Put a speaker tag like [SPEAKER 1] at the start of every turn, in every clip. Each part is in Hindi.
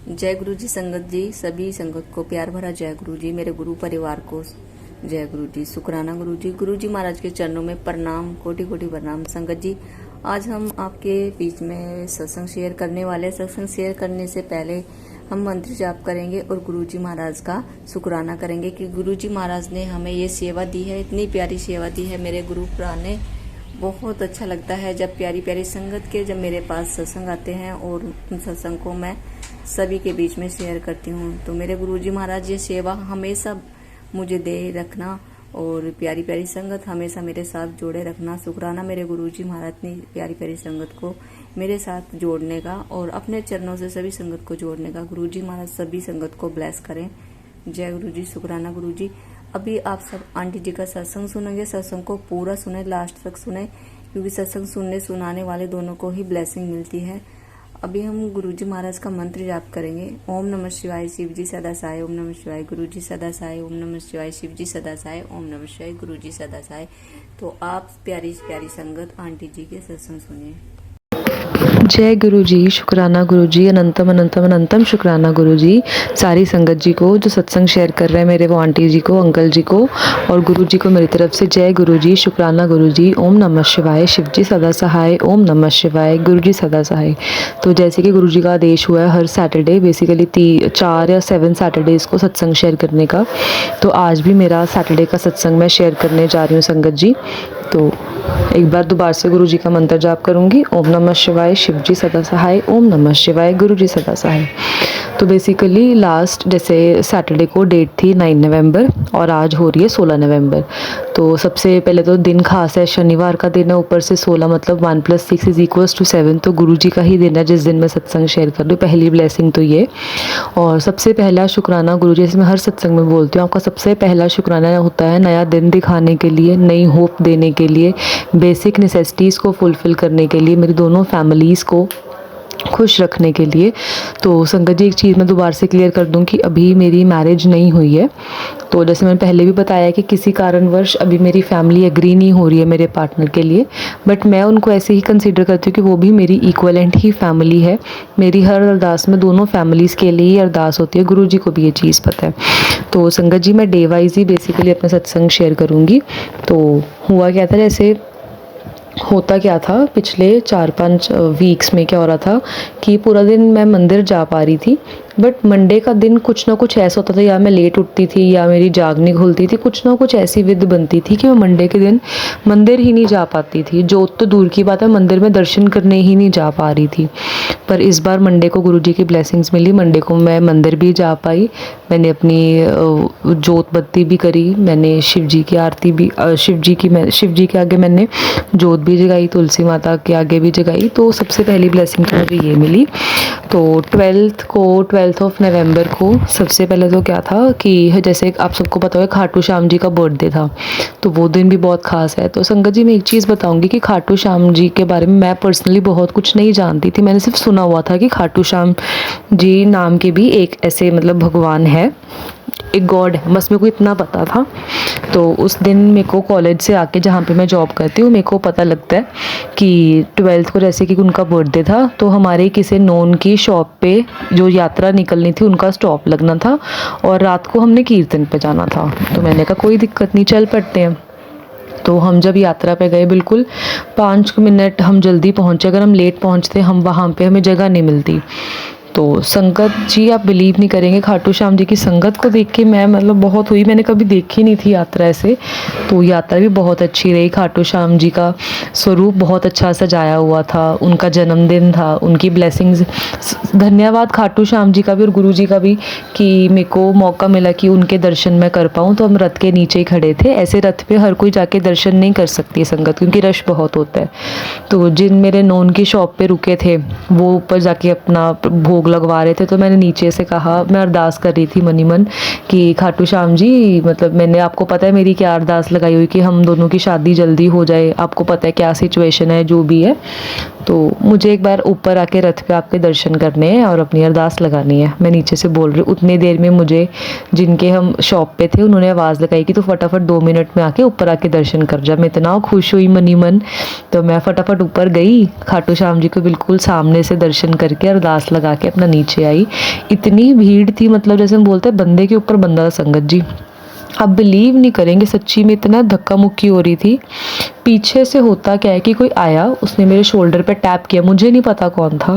[SPEAKER 1] जय गुरु जी संगत जी, सभी संगत को प्यार भरा जय गुरु जी। मेरे गुरु परिवार को जय गुरु जी, शुक्राना गुरु जी महाराज के चरणों में प्रणाम, कोटि कोटि प्रणाम। संगत जी, आज हम आपके बीच में सत्संग शेयर करने वाले। सत्संग शेयर करने से पहले हम मंत्र जाप करेंगे और गुरु जी महाराज का शुक्राना करेंगे कि गुरु जी महाराज ने हमें ये सेवा दी है, इतनी प्यारी सेवा दी है। मेरे गुरु प्राण ने बहुत अच्छा लगता है जब प्यारी प्यारी संगत के जब मेरे पास सत्संग आते हैं और उन सत्संग को मैं सभी के बीच में शेयर करती हूँ। तो मेरे गुरुजी महाराज ये सेवा हमेशा मुझे दे रखना और प्यारी प्यारी संगत हमेशा मेरे साथ जोड़े रखना। शुक्राना मेरे गुरुजी महाराज ने प्यारी प्यारी संगत को मेरे साथ जोड़ने का और अपने चरणों से सभी संगत को जोड़ने का। गुरुजी महाराज सभी संगत को ब्लेस करें। जय गुरु जी, शुक्राना गुरु जी। अभी आप सब आंटी जी का सत्संग सुनेंगे। सत्संग को पूरा सुने, लास्ट तक सुने, क्योंकि सत्संग सुनने सुनाने वाले दोनों को ही ब्लेसिंग मिलती है। अभी हम गुरुजी महाराज का मंत्र जाप करेंगे। ओम नमः शिवाय शिव जी सदा साय, ओम नमः शिवाय गुरु जी सदा साय, ओम नमः शिवाय शिव जी सदा साय, ओम नमः शिवाय गुरु जी सदा साय। तो आप प्यारी प्यारी संगत आंटी जी के सत्संग सुनिए।
[SPEAKER 2] जय गुरु जी, शुक्राना गुरु जी, अनंतम अनंतम अनंतम शुक्राना गुरु जी। सारी संगत जी को जो सत्संग शेयर कर रहे हैं, मेरे वो आंटी जी को, अंकल जी को और गुरु जी को मेरी तरफ से जय गुरु जी, शुक्राना गुरु जी। ओम नमः शिवाय शिव जी सदा सहाय, ओम नमः शिवाय गुरु जी सदा सहाय। तो जैसे कि गुरु जी का आदेश हुआ है हर सैटरडे, बेसिकली 4 या 7 सैटरडेज़ को सत्संग शेयर करने का, तो आज भी मेरा सैटरडे का सत्संग मैं शेयर करने जा रही हूँ संगत जी। तो एक बार दोबारा से गुरु जी का मंत्र जाप करूंगी। ओम नमः शिवाय शिव जी सदा सहाय, ओम नमः शिवाय गुरु जी सदा सहाय। तो बेसिकली लास्ट जैसे सैटरडे को डेट थी 9 नवंबर और आज हो रही है 16 नवंबर। तो सबसे पहले तो दिन खास है, शनिवार का दिन है, ऊपर से 16 मतलब 1 + 6 = 7। तो गुरु जी का ही दिन है जिस दिन मैं सत्संग शेयर कर रही हूँ। पहली ब्लेसिंग तो ये। और सबसे पहला शुक्राना गुरु जी, जैसे मैं हर सत्संग में बोलती हूँ, आपका सबसे पहला शुक्राना होता है नया दिन दिखाने के लिए, नई होप देने के लिए, बेसिक नेसेसिटीज़ को फुलफ़िल करने के लिए, मेरी दोनों फैमिलीज़ को खुश रखने के लिए। तो संगत जी, एक चीज़ मैं दोबारा से क्लियर कर दूं कि अभी मेरी मैरिज नहीं हुई है। तो जैसे मैंने पहले भी बताया कि किसी कारणवश अभी मेरी फैमिली एग्री नहीं हो रही है मेरे पार्टनर के लिए, बट मैं उनको ऐसे ही कंसीडर करती हूँ कि वो भी मेरी इक्वलेंट ही फैमिली है। मेरी हर अरदास में दोनों फैमिलीज़ के लिए ही अरदास होती है, गुरु जी को भी ये चीज़ पता है। तो संगत जी, मैं डे वाइज ही बेसिकली अपना सत्संग शेयर करूँगी। तो हुआ क्या था, जैसे होता क्या था पिछले 4-5 वीक्स में, क्या हो रहा था कि पूरा दिन मैं मंदिर जा पा रही थी, बट मंडे का दिन कुछ ना कुछ ऐसा होता था, या मैं लेट उठती थी या मेरी जागनी खुलती थी, कुछ ना कुछ ऐसी विध बनती थी कि मैं मंडे के दिन मंदिर ही नहीं जा पाती थी। जोत तो दूर की बात है, मंदिर में दर्शन करने ही नहीं जा पा रही थी। पर इस बार मंडे को गुरु जी की ब्लेसिंग्स मिली, मंडे को मैं मंदिर भी जा पाई। मैंने अपनी जोत बत्ती भी करी, मैंने शिव जी की आरती भी, शिव जी के आगे मैंने जोत भी जगाई, तुलसी माता के आगे भी जगाई। तो सबसे पहली ब्लेसिंग तो मुझे ये मिली। तो 12 नवंबर को सबसे पहले तो क्या था कि जैसे आप सबको पता है खाटू श्याम जी का बर्थडे था, तो वो दिन भी बहुत ख़ास है। तो संगत जी, मैं एक चीज़ बताऊंगी कि खाटू श्याम जी के बारे में मैं पर्सनली बहुत कुछ नहीं जानती थी। मैंने सिर्फ सुना हुआ था कि खाटू श्याम जी नाम के भी एक ऐसे मतलब भगवान है, एक गॉड है, बस मेरे को इतना पता था। तो उस दिन मेरे को कॉलेज से आके, जहाँ पे मैं जॉब करती हूँ, मेरे को पता लगता है कि 12 को जैसे कि उनका बर्थडे था, तो हमारे किसी नोन की शॉप पे जो यात्रा निकलनी थी उनका स्टॉप लगना था और रात को हमने कीर्तन पे जाना था। तो मैंने कहा कोई दिक्कत नहीं, चल पड़ते हैं। तो हम जब यात्रा पे गए, बिल्कुल 5 मिनट हम जल्दी पहुँचे, अगर हम लेट पहुँचते हम वहाँ पे हमें जगह नहीं मिलती। तो संगत जी, आप बिलीव नहीं करेंगे, खाटू श्याम जी की संगत को देख के मैं मतलब बहुत हुई, मैंने कभी देखी नहीं थी यात्रा ऐसे। तो यात्रा भी बहुत अच्छी रही। खाटू श्याम जी का स्वरूप बहुत अच्छा सजाया हुआ था, उनका जन्मदिन था, उनकी ब्लेसिंग्स। धन्यवाद खाटू श्याम जी का भी और गुरु जी का भी कि मेरे को मौका मिला कि उनके दर्शन मैं कर पाऊँ। तो हम रथ के नीचे ही खड़े थे। ऐसे रथ पे हर कोई जाके दर्शन नहीं कर सकती संगत, क्योंकि रश बहुत होता है। तो जिन मेरे नोन की शॉप पे रुके थे वो ऊपर जाके अपना भोग लगवा रहे थे, तो मैंने नीचे से कहा, मैं अरदास कर रही थी मनी मन कि खाटू श्याम जी, मतलब मैंने, आपको पता है मेरी क्या अरदास लगाई हुई कि हम दोनों की शादी जल्दी हो जाए, आपको पता है क्या सिचुएशन है जो भी है। तो मुझे एक बार ऊपर आके रथ पे आपके दर्शन करने हैं और अपनी अरदास लगानी है। मैं नीचे से बोल रही हूँ। उतनी देर में मुझे जिनके हम शॉप पे थे उन्होंने आवाज़ लगाई कि तू फटाफट 2 मिनट में आके ऊपर आके दर्शन कर जा। मैं इतना खुश हुई मनी मन, तो मैं फटाफट ऊपर गई, खाटू श्याम जी को बिल्कुल सामने से दर्शन करके अरदास लगा के अपना नीचे आई। इतनी भीड़ थी, मतलब जैसे हम बोलते हैं बंदे के ऊपर बंदा था संगत जी। आप बिलीव नहीं करेंगे, सच्ची में इतना धक्का मुक्की हो रही थी। पीछे से होता क्या है कि कोई आया, उसने मेरे शोल्डर पे टैप किया, मुझे नहीं पता कौन था,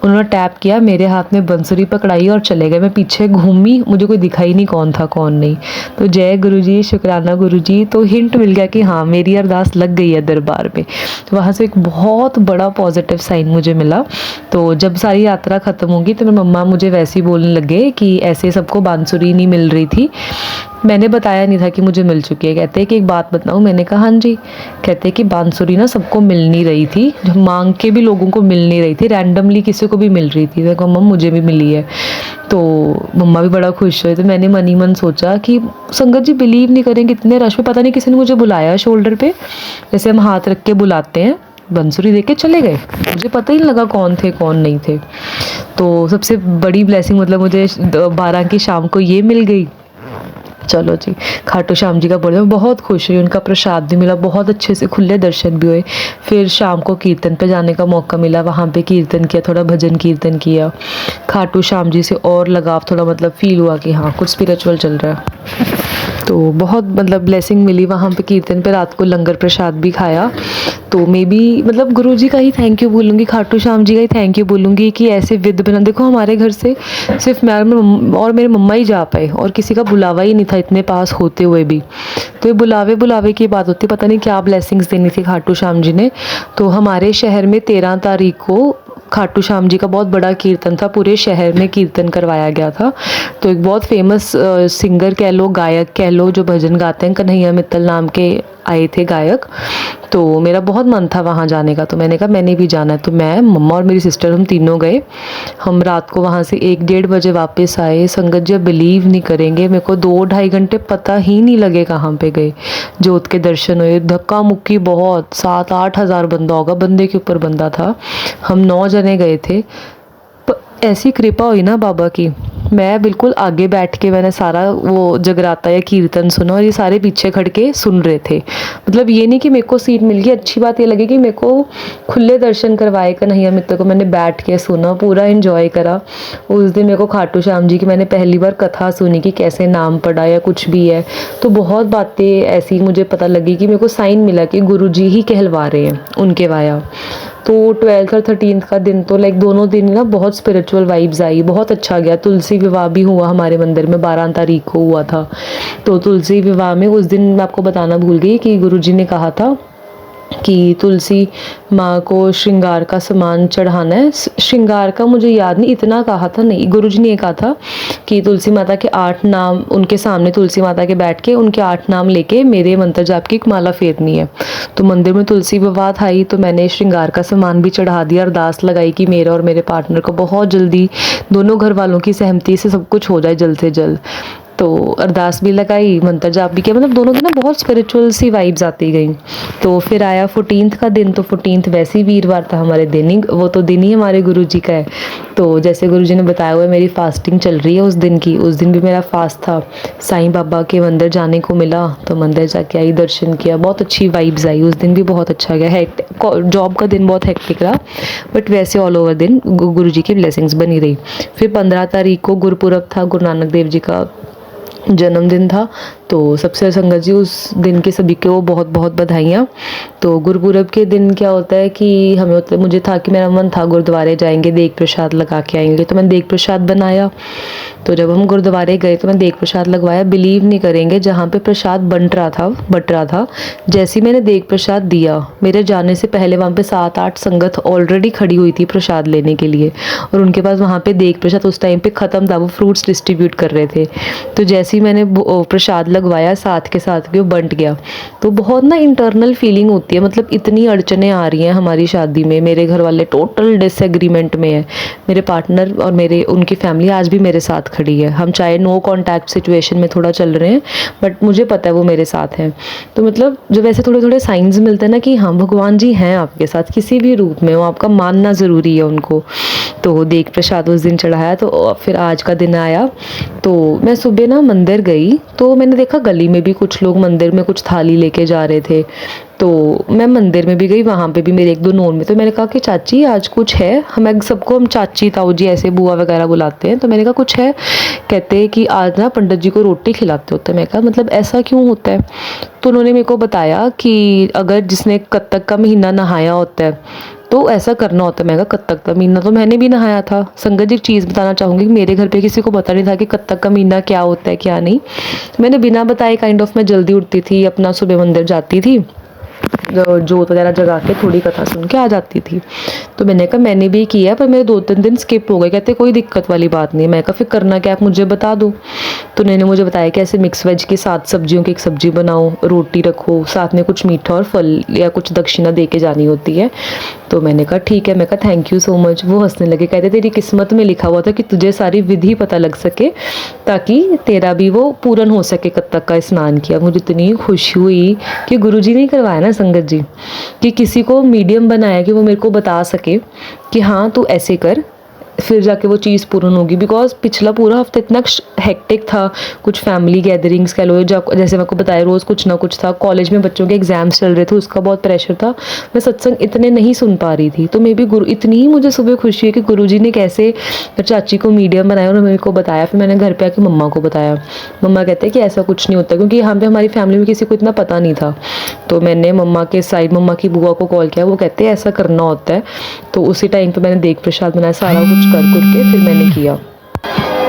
[SPEAKER 2] उन्होंने टैप किया, मेरे हाथ में बंसुरी पकड़ाई और चले गए। मैं पीछे घूमी, मुझे कोई दिखाई नहीं कौन था कौन नहीं। तो जय गुरुजी, शुक्राना गुरुजी। तो हिंट मिल गया कि हाँ मेरी अरदास लग गई है दरबार में। तो वहाँ से एक बहुत बड़ा पॉजिटिव साइन मुझे मिला। तो जब सारी यात्रा ख़त्म होगी तो मेरी मम्मा मुझे वैसे ही बोलने लगे कि ऐसे सबको बांसुरी नहीं मिल रही थी। मैंने बताया नहीं था कि मुझे मिल चुकी है। कहते हैं कि एक बात बताऊँ, मैंने कहा हाँ जी। कहते हैं कि बांसुरी ना सबको मिल नहीं रही थी, जो मांग के भी लोगों को मिल नहीं रही थी, रैंडमली किसी को भी मिल रही थी। देखो मम्मा मुझे भी मिली है। तो मम्मा भी बड़ा खुश हुए। तो मैंने मन ही मन सोचा कि संगत जी बिलीव नहीं करेंगे, इतने रश में पता नहीं किसी ने मुझे बुलाया शोल्डर पे, जैसे हम हाथ रख के बुलाते हैं, बंसुरी दे के चले गए। मुझे पता ही नहीं लगा कौन थे कौन नहीं थे। तो सबसे बड़ी ब्लेसिंग मतलब मुझे 12 की शाम को ये मिल गई। चलो जी, खाटू श्याम जी का बोले, मैं बहुत खुश हुई। उनका प्रसाद भी मिला, बहुत अच्छे से खुले दर्शन भी हुए। फिर शाम को कीर्तन पे जाने का मौका मिला, वहाँ पे कीर्तन किया, थोड़ा भजन कीर्तन किया। खाटू श्याम जी से और लगाव थोड़ा मतलब फील हुआ कि हाँ कुछ स्पिरिचुअल चल रहा है। तो बहुत मतलब ब्लेसिंग मिली वहाँ पे कीर्तन पे। रात को लंगर प्रसाद भी खाया। तो मे बी मतलब गुरु जी का ही थैंक यू बोलूँगी, खाटू श्याम जी का ही थैंक यू बोलूँगी कि ऐसे विद बना। देखो हमारे घर से सिर्फ मैं और मेरे मम्मा ही जा पाए और किसी का बुलावा ही नहीं था इतने पास होते हुए भी। तो ये बुलावे की बात होती, पता नहीं क्या ब्लेसिंग्स देनी थी खाटू श्याम जी ने। तो हमारे शहर में 13 तारीख को खाटू श्याम जी का बहुत बड़ा कीर्तन था, पूरे शहर में कीर्तन करवाया गया था। तो एक बहुत फेमस सिंगर कह लो, गायक कह लो, जो भजन गाते हैं, कन्हैया मित्तल नाम के आए थे गायक। तो मेरा बहुत मन था वहाँ जाने का, तो मैंने कहा मैंने भी जाना है। तो मैं, मम्मा और मेरी सिस्टर हम तीनों गए। हम रात को वहाँ से 1-1:30 बजे वापस आए। संगत जी बिलीव नहीं करेंगे, मेरे को 2-2.5 घंटे पता ही नहीं लगे कहाँ पे गए। जोत के दर्शन हुए, धक्का मुक्की बहुत, 7-8 हज़ार बंदा होगा, बंदे के ऊपर बंदा था। हम 9 जने गए थे। ऐसी कृपा हुई ना बाबा की, मैं बिल्कुल आगे बैठ के मैंने सारा वो जगराता या कीर्तन सुना और ये सारे पीछे खड़ के सुन रहे थे। मतलब ये नहीं कि मेरे को सीट मिल गई, अच्छी बात ये लगी कि मेरे को खुले दर्शन करवाए कन्हैया मित्तल को, मैंने बैठ के सुना, पूरा एंजॉय करा। उस दिन मेरे को खाटू श्याम जी की मैंने पहली बार कथा सुनी कि कैसे नाम पढ़ा या कुछ भी है। तो बहुत बातें ऐसी मुझे पता लगी कि मेरे को साइन मिला कि गुरु जी ही कहलवा रहे हैं उनके वाया। तो 12th और 13th का दिन तो लाइक दोनों दिन ना बहुत स्पिरिचुअल वाइब्स आई, बहुत अच्छा गया। तुलसी विवाह भी हुआ हमारे मंदिर में, 12 तारीख को हुआ था। तो तुलसी विवाह में उस दिन मैं आपको बताना भूल गई कि गुरुजी ने कहा था कि तुलसी माँ को श्रृंगार का सामान चढ़ाना है। श्रृंगार का मुझे याद नहीं, इतना कहा था नहीं, गुरुजी ने कहा था कि तुलसी माता के 8 नाम उनके सामने, तुलसी माता के बैठ के उनके 8 नाम लेके मेरे मंत्र जाप की एक माला फेरनी है। तो मंदिर में तुलसी विवाह आई, तो मैंने श्रृंगार का सामान भी चढ़ा दिया, अरदास लगाई कि मेरा और मेरे पार्टनर को बहुत जल्दी दोनों घर वालों की सहमति से सब कुछ हो जाए जल्द से जल्द। तो अरदास भी लगाई, मंत्र जाप भी किया। मतलब दोनों दिन ना बहुत स्पिरिचुअल सी वाइब्स आती गई। तो फिर आया 14th का दिन। तो 14th वैसे ही वीरवार था हमारे दिन ही, वो तो दिन ही हमारे गुरुजी का है। तो जैसे गुरुजी ने बताया हुआ है मेरी फास्टिंग चल रही है उस दिन की, उस दिन भी मेरा फास्ट था। साईं बाबा के मंदिर जाने को मिला, तो मंदिर जाके आई, दर्शन किया, बहुत अच्छी वाइब्स आई। उस दिन भी बहुत अच्छा गया। जॉब का दिन बहुत हेक्टिक रहा, बट वैसे ऑल ओवर दिन गुरुजी की ब्लेसिंग्स बनी रही। फिर 15 तारीख को गुरुपुरब था, गुरु नानक देव जी का जन्मदिन था। तो सबसे संगत जी उस दिन के सभी को बहुत बहुत बधाइयाँ। तो गुरुपुरब के दिन क्या होता है कि हमें मुझे था कि मेरा मन था गुरुद्वारे जाएंगे, देग प्रसाद लगा के आएंगे। तो मैंने देग प्रसाद बनाया। तो जब हम गुरुद्वारे गए तो मैंने देग प्रसाद लगवाया। बिलीव नहीं करेंगे, जहाँ पे प्रसाद बट रहा था, जैसे ही मैंने देग प्रसाद दिया, मेरे जाने से पहले वहाँ पे 7-8 संगत ऑलरेडी खड़ी हुई थी प्रसाद लेने के लिए, और उनके पास वहाँ पे देग प्रसाद उस टाइम पे ख़त्म था, वो फ्रूट्स डिस्ट्रीब्यूट कर रहे थे। तो जैसे ही मैंने प्रसाद लगवाया साथ के साथ कि वो बंट गया। तो बहुत ना इंटरनल फीलिंग होती है, मतलब इतनी अड़चनें आ रही हैं हमारी शादी में, मेरे घर वाले टोटल डिसएग्रीमेंट में है, मेरे पार्टनर और मेरे उनकी फैमिली आज भी मेरे साथ खड़ी है। हम चाहे नो कॉन्टैक्ट सिचुएशन में थोड़ा चल रहे हैं, बट मुझे पता है वो मेरे साथ हैं। तो मतलब जब ऐसे थोड़े थोड़े साइंस मिलते हैं ना कि हाँ भगवान जी हैं आपके साथ किसी भी रूप में, वो आपका मानना ज़रूरी है उनको। तो देख प्रसाद उस दिन चढ़ाया, तो फिर आज का दिन आया। तो मैं सुबह ना मंदिर गई, तो मैंने देखा गली में भी कुछ लोग मंदिर में कुछ थाली लेके जा रहे थे। तो मैं मंदिर में भी गई, वहाँ पे भी मेरे एक दो नोन में, तो मैंने कहा कि चाची आज कुछ है, हम सबको हम चाची ताऊ जी ऐसे बुआ वगैरह बुलाते हैं। तो मैंने कहा कुछ है, कहते हैं कि आज ना पंडित जी को रोटी खिलाते होते हैं। मैं कहा मतलब ऐसा क्यों होता है? तो उन्होंने मेरे को बताया कि अगर जिसने कत्तक का महीना नहाया होता है तो ऐसा करना होता है। मैं कहा कत्तक का महीना तो मैंने भी नहाया था। संगत जी एक चीज़ बताना चाहूँगी, मेरे घर पे किसी को पता नहीं था कि कत्तक का महीना क्या होता है क्या नहीं। मैंने बिना बताए काइंड ऑफ मैं जल्दी उठती थी, अपना सुबह मंदिर जाती थी, जोत वगैरह जगा के थोड़ी कथा सुन के आ जाती थी। तो मैंने कहा मैंने भी किया, पर मेरे 2-3 दिन स्किप हो गए। कहते कोई दिक्कत वाली बात नहीं है। मैं कहा फिर करना क्या, आप मुझे बता दो। तो उन्होंने मुझे बताया कि ऐसे मिक्स वेज की 7 सब्जियों की एक सब्जी बनाओ, रोटी रखो, साथ में कुछ मीठा और फल या कुछ दक्षिणा दे के जानी होती है। तो मैंने कहा ठीक है। मैं कहा थैंक यू सो मच। वो हंसने लगे, कहते तेरी किस्मत में लिखा हुआ था कि तुझे सारी विधि पता लग सके ताकि तेरा भी वो पूर्ण हो सके कत्तक का स्नान किया। मुझे इतनी खुशी हुई कि गुरुजी ने करवाया ना संगत जी, कि किसी को मीडियम बनाया कि वो मेरे को बता सके कि हाँ तू ऐसे कर, फिर जाके वो चीज़ पूर्ण होगी। बिकॉज पिछला पूरा हफ्ता इतना हेक्टिक था, कुछ फैमिली गैदरिंग्स कह लो, जैसे मैं को बताया रोज़ कुछ ना कुछ था, कॉलेज में बच्चों के एग्जाम्स चल रहे थे, उसका बहुत प्रेशर था, मैं सत्संग इतने नहीं सुन पा रही थी। तो मे भी गुरु इतनी ही मुझे सुबह खुशी है कि गुरुजी ने कैसे चाची को मीडियम बनाया और मेरे को बताया। फिर मैंने घर पे आके मम्मा को बताया। मम्मा कहते हैं कि ऐसा कुछ नहीं होता, क्योंकि यहाँ पे हमारी फैमिली में किसी को इतना पता नहीं था। तो मैंने मम्मा के साइड मम्मा की बुआ को कॉल किया, वो कहते हैं ऐसा करना होता है। तो उसी टाइम पे मैंने देख प्रसाद बनाया, सारा कुछ कर के फिर मैंने किया।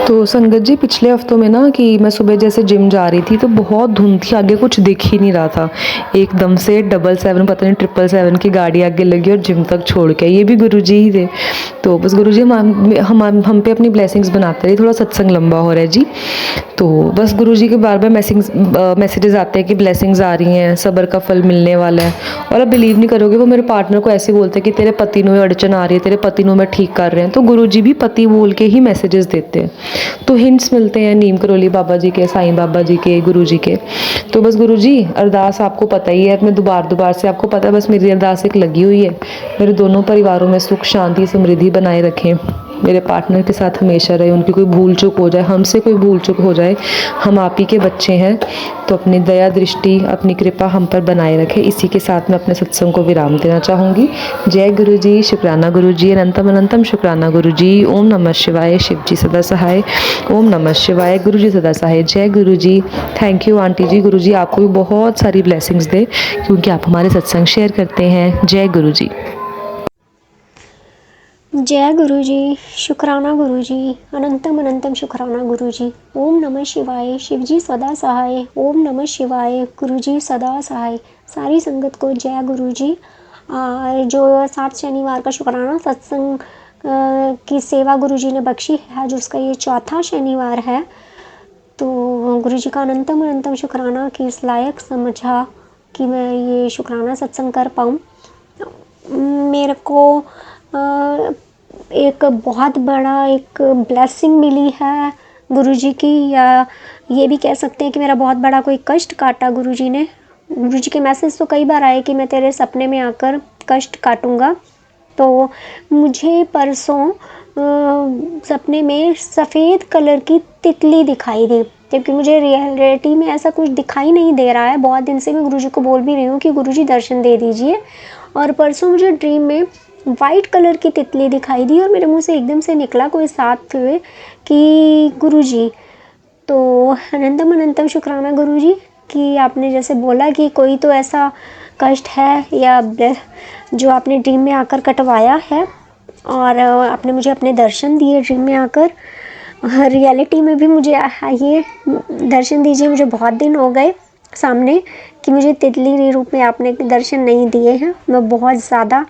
[SPEAKER 2] तो संगत जी पिछले हफ्तों में ना कि मैं सुबह जैसे जिम जा रही थी तो बहुत धुंध थी, आगे कुछ दिख ही नहीं रहा था। एकदम से 777 पता नहीं 777 की गाड़ी आगे लगी और जिम तक छोड़ के, ये भी गुरुजी ही थे। तो बस गुरुजी हम पे अपनी ब्लेसिंग्स बनाते रहे। थोड़ा सत्संग लंबा हो रहा है जी। तो बस गुरुजी के बार बार मैसेजेस आते हैं कि ब्लेसिंग्स आ रही हैं, सब्र का फल मिलने वाला है। और आप बिलीव नहीं करोगे, वो मेरे पार्टनर को ऐसे बोलते हैं कि तेरे पति में अड़चन आ रही है, तेरे पति में ठीक कर रहे हैं। तो गुरुजी भी पति बोल के ही मैसेजेस देते हैं। तो हिंट्स मिलते हैं नीम करोली बाबा जी के, साईं बाबा जी के, गुरु जी के। तो बस गुरु जी अरदास आपको पता ही है, मैं दोबार से आपको पता है, बस मेरी अरदास एक लगी हुई है, मेरे दोनों परिवारों में सुख शांति समृद्धि बनाए रखें, मेरे पार्टनर के साथ हमेशा रहे, उनकी कोई भूल चूक हो जाए, हमसे कोई भूल चूक हो जाए, हम आप ही के बच्चे हैं, तो अपनी दया दृष्टि अपनी कृपा हम पर बनाए रखें। इसी के साथ मैं अपने सत्संग को विराम देना चाहूँगी। जय गुरु जी, शुक्राना गुरु जी, अनंतम अनंतम शुक्राना गुरु जी। ओम नमः शिवाय, शिव जी सदा सहाय। ओम नमः शिवाय, गुरु जी सदा सहाय। जय गुरु जी। थैंक यू आंटी जी। गुरु जी आपको भी बहुत सारी ब्लेसिंग्स दे, क्योंकि आप हमारे सत्संग शेयर करते हैं। जय गुरु जी।
[SPEAKER 3] जय गुरु जी, शुक्राना गुरु जी, अनंतम अनंतम शुक्राना गुरु जी। ओम नमः शिवाय, शिव जी सदा सहाय। ओम नमः शिवाय, गुरु जी सदा सहाय। सारी संगत को जय गुरु जी। जो 7 शनिवार का शुक्राना सत्संग की सेवा गुरु जी ने बख्शी है, जो उसका ये 4था शनिवार है, तो गुरु जी का अनंतम अनंतम शुक्राना कि इस लायक समझा कि मैं ये शुक्राना सत्संग कर पाऊँ। मेरे को एक बहुत बड़ा एक ब्लेसिंग मिली है गुरुजी की, या ये भी कह सकते हैं कि मेरा बहुत बड़ा कोई कष्ट काटा गुरुजी ने। गुरुजी के मैसेज तो कई बार आए कि मैं तेरे सपने में आकर कष्ट काटूंगा। तो मुझे परसों सपने में सफ़ेद कलर की तितली दिखाई दी, जबकि मुझे रियलिटी में ऐसा कुछ दिखाई नहीं दे रहा है। बहुत दिन से मैं गुरुजी को बोल भी रही हूँ कि गुरुजी दर्शन दे दीजिए, और परसों मुझे ड्रीम में वाइट कलर की तितली दिखाई दी और मेरे मुंह से एकदम से निकला कोई साथ हुए कि गुरुजी। तो अनंतम अनंतम शुक्राना गुरुजी कि आपने जैसे बोला कि कोई तो ऐसा कष्ट है या जो आपने ड्रीम में आकर कटवाया है, और आपने मुझे अपने दर्शन दिए ड्रीम में आकर। रियलिटी में भी मुझे आइए दर्शन दीजिए। मुझे बहुत दिन हो गए सामने कि मुझे तितली रूप में आपने दर्शन नहीं दिए हैं। मैं बहुत ज़्यादा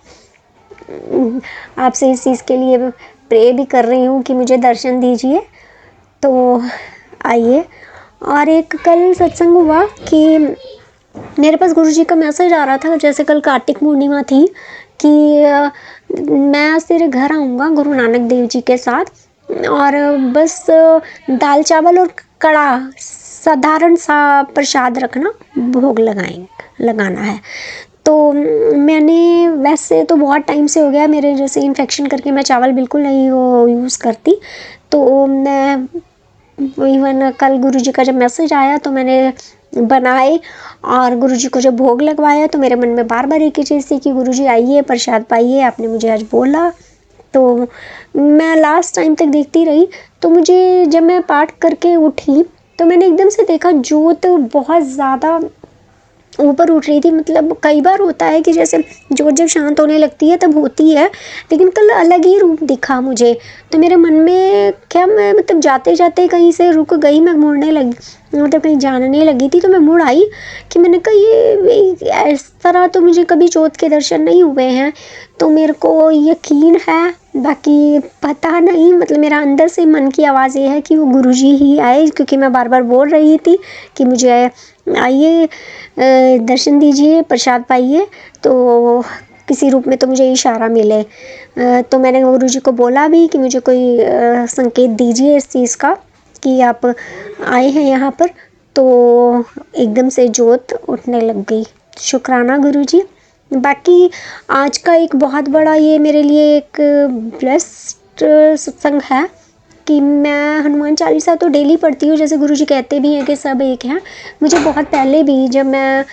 [SPEAKER 3] आपसे इस चीज़ के लिए प्रे भी कर रही हूँ कि मुझे दर्शन दीजिए। तो आइए, और एक कल सत्संग हुआ कि मेरे पास गुरुजी का मैसेज आ रहा था, जैसे कल कार्तिक पूर्णिमा थी, कि मैं आज तेरे घर आऊँगा गुरु नानक देव जी के साथ, और बस दाल चावल और कड़ा साधारण सा प्रसाद रखना, भोग लगाना है। तो मैंने, वैसे तो बहुत टाइम से हो गया मेरे जैसे इन्फेक्शन करके, मैं चावल बिल्कुल नहीं वो यूज़ करती। तो मैं इवन कल गुरुजी का जब मैसेज आया तो मैंने बनाए और गुरुजी को जब भोग लगवाया, तो मेरे मन में बार बार एक ही चीज़ थी कि गुरुजी आइए, प्रसाद पाइए, आपने मुझे आज बोला। तो मैं लास्ट टाइम तक देखती रही। तो मुझे जब मैं पाठ करके उठी तो मैंने एकदम से देखा जोत बहुत ज़्यादा ऊपर उठ रही थी। मतलब कई बार होता है कि जैसे जोत जब शांत होने लगती है तब होती है, लेकिन कल अलग ही रूप दिखा मुझे। तो मेरे मन में क्या, मैं मतलब जाते जाते कहीं से रुक गई, मैं मुड़ने लगी, मतलब कहीं जानने लगी थी। तो मैं मुड़ आई कि मैंने कहा ये इस तरह तो मुझे कभी जोत के दर्शन नहीं हुए हैं। तो मेरे को यकीन है, बाकी पता नहीं, मतलब मेरा अंदर से मन की आवाज़ ये है कि वो गुरुजी ही आए, क्योंकि मैं बार बार बोल रही थी कि मुझे आइए, दर्शन दीजिए, प्रसाद पाइए, तो किसी रूप में तो मुझे इशारा मिले। तो मैंने गुरुजी को बोला भी कि मुझे कोई संकेत दीजिए इस चीज़ का कि आप आए हैं यहाँ पर। तो एकदम से जोत उठने लग गई। शुक्राना गुरुजी। बाकी आज का एक बहुत बड़ा ये मेरे लिए एक ब्लेस्ड सत्संग है कि मैं हनुमान चालीसा तो डेली पढ़ती हूँ, जैसे गुरुजी कहते भी हैं कि सब एक हैं। मुझे बहुत पहले भी, जब मैं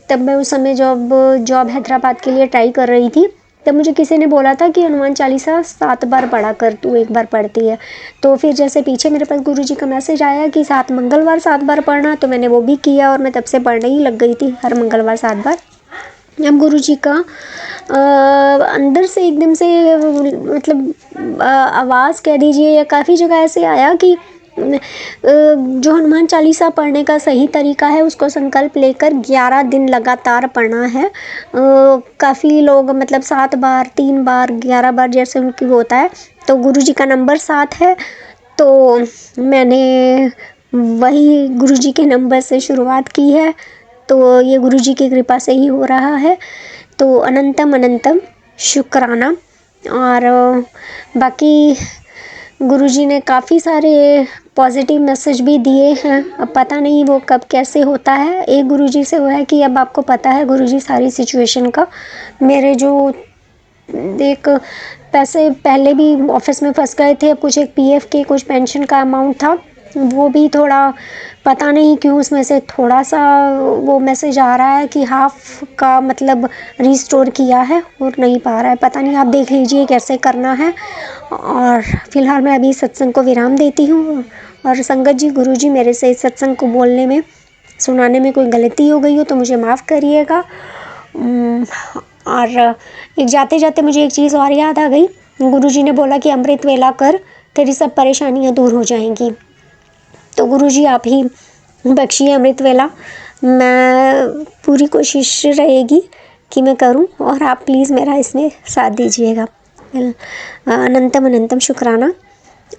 [SPEAKER 3] तब मैं उस समय जॉब हैदराबाद के लिए ट्राई कर रही थी, तब मुझे किसी ने बोला था कि हनुमान चालीसा 7 बार पढ़ा कर, तू 1 बार पढ़ती है। तो फिर जैसे पीछे मेरे पास गुरुजी का मैसेज आया कि 7 मंगलवार 7 बार पढ़ना, तो मैंने वो भी किया और मैं तब से पढ़ने ही लग गई थी हर मंगलवार 7 बार। अब गुरुजी का अंदर से एकदम से मतलब आवाज़ कह दीजिए, या काफ़ी जगह ऐसे आया कि जो हनुमान चालीसा पढ़ने का सही तरीका है उसको संकल्प लेकर 11 दिन लगातार पढ़ना है। काफ़ी लोग मतलब 7 बार, 3 बार, 11 बार जैसे उनकी होता है। तो गुरुजी का नंबर 7 है, तो मैंने वही गुरुजी के नंबर से शुरुआत की है। तो ये गुरुजी की कृपा से ही हो रहा है। तो अनंतम अनंतम शुक्राना। और बाकी गुरुजी ने काफ़ी सारे पॉजिटिव मैसेज भी दिए हैं। अब पता नहीं वो कब कैसे होता है। एक गुरुजी से हुआ है कि अब आपको पता है गुरुजी सारी सिचुएशन का। मेरे जो एक पैसे पहले भी ऑफिस में फंस गए थे, अब कुछ एक पीएफ के कुछ पेंशन का अमाउंट था, वो भी थोड़ा पता नहीं क्यों उसमें से थोड़ा सा वो मैसेज आ रहा है कि हाफ का मतलब रिस्टोर किया है और नहीं पा रहा है। पता नहीं, आप देख लीजिए कैसे करना है। और फिलहाल मैं अभी सत्संग को विराम देती हूँ। और संगत जी, गुरुजी मेरे से इस सत्संग को बोलने में, सुनाने में कोई गलती हो गई हो तो मुझे माफ़ करिएगा। और एक जाते जाते मुझे एक चीज़ और याद आ गई। गुरुजी ने बोला कि अमृत वेला कर, तेरी सब परेशानियाँ दूर हो जाएंगी। तो गुरुजी आप ही बख्शिए अमृत वेला। मैं पूरी कोशिश रहेगी कि मैं करूं, और आप प्लीज़ मेरा इसमें साथ दीजिएगा। अनंतम अनंतम शुक्राना।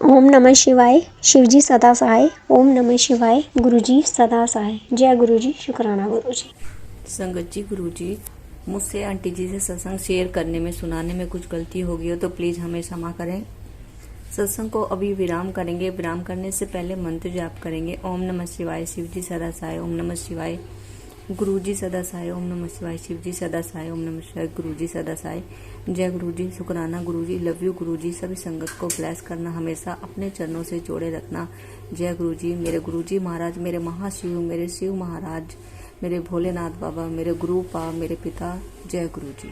[SPEAKER 3] ओम नमः शिवाय। शिवजी सदा सहाय। ओम नमः शिवाय। गुरुजी सदा सहाय। जय गुरुजी। शुक्राना गुरुजी।
[SPEAKER 1] संगत जी, गुरुजी, मुझसे आंटी जी से सत्संग शेयर करने में, सुनाने में कुछ गलती हो गई हो तो प्लीज़ हमें क्षमा करें। सत्संग को अभी विराम करेंगे। विराम करने से पहले मंत्र जाप करेंगे। ओम नमः शिवाय। शिवजी सदा सहाय। ओम नमः शिवाय। गुरुजी सदा सहाय। ओम नमः शिवाय। शिवजी सदा सहाय। ओम नमः शिवाय। गुरुजी सदा सहाय। जय गुरुजी। शुक्राना गुरुजी। लव यू गुरुजी। सभी संगत को ब्लेस करना, हमेशा अपने चरणों से जोड़े रखना। जय गुरुजी। मेरे गुरुजी महाराज, मेरे महाशिव, मेरे शिव महाराज, मेरे भोलेनाथ बाबा, मेरे गुरु पा, मेरे पिता। जय गुरुजी।